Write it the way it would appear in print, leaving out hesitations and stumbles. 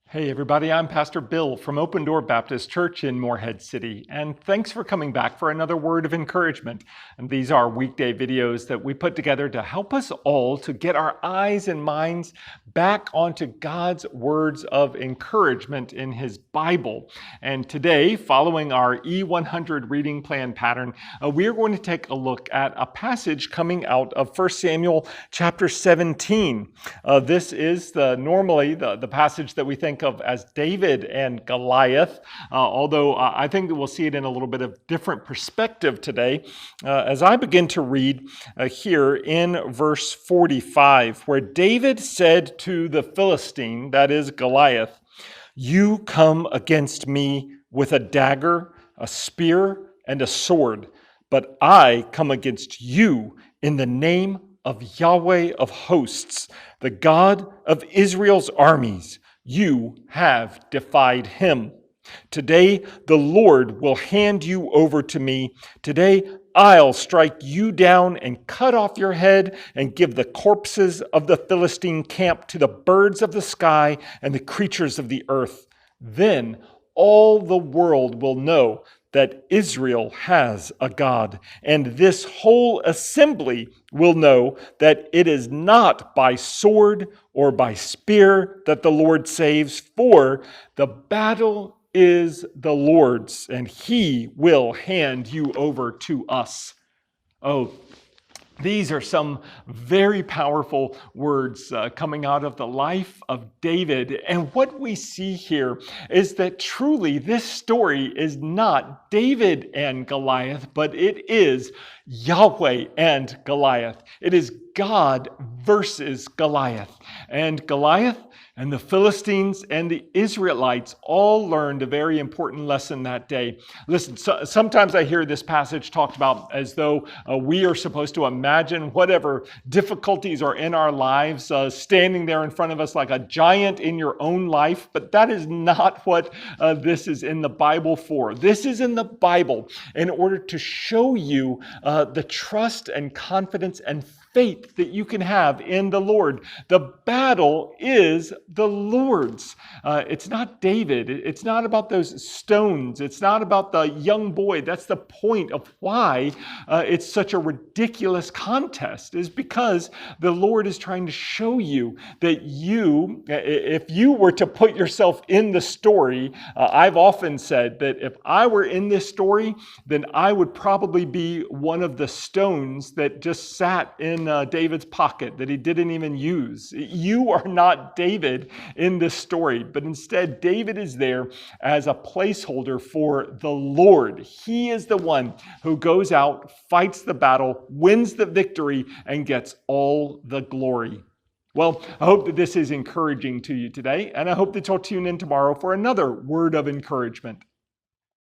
Hey everybody, I'm Pastor Bill from Open Door Baptist Church in Morehead City, and thanks for coming back for another word of encouragement. And these are weekday videos that we put together to help us all to get our eyes and minds back onto God's words of encouragement in His Bible. And today, following our E100 reading plan pattern, we are going to take a look at a passage coming out of 1 Samuel chapter 17. This is normally the passage that we think of as David and Goliath, although I think that we'll see it in a little bit of different perspective today. As I begin to read here in verse 45, where David said to the Philistine, that is Goliath, "You come against me with a dagger, a spear, and a sword, but I come against you in the name of Yahweh of hosts, the God of Israel's armies. You have defied him. Today the Lord will hand you over to me. Today I'll strike you down and cut off your head and give the corpses of the Philistine camp to the birds of the sky and the creatures of the earth. Then all the world will know that Israel has a God, and this whole assembly will know that it is not by sword or by spear that the Lord saves, for the battle is the Lord's, and he will hand you over to us." Oh, these are some very powerful words coming out of the life of David. And what we see here is that truly this story is not David and Goliath, but it is Yahweh and Goliath. It is God versus Goliath. And Goliath and the Philistines and the Israelites all learned a very important lesson that day. Listen, sometimes I hear this passage talked about as though we are supposed to imagine whatever difficulties are in our lives standing there in front of us like a giant in your own life, but that is not what this is in the Bible for. This is in the Bible in order to show you the trust and confidence and faith that you can have in the Lord. The battle is the Lord's. It's not David. It's not about those stones. It's not about the young boy. That's the point of why it's such a ridiculous contest, is because the Lord is trying to show you that you, if you were to put yourself in the story, I've often said that if I were in this story, then I would probably be one of the stones that just sat in David's pocket that he didn't even use. You are not David in this story, but instead David is there as a placeholder for the Lord. He is the one who goes out, fights the battle, wins the victory, and gets all the glory. Well, I hope that this is encouraging to you today, and I hope that you'll tune in tomorrow for another word of encouragement.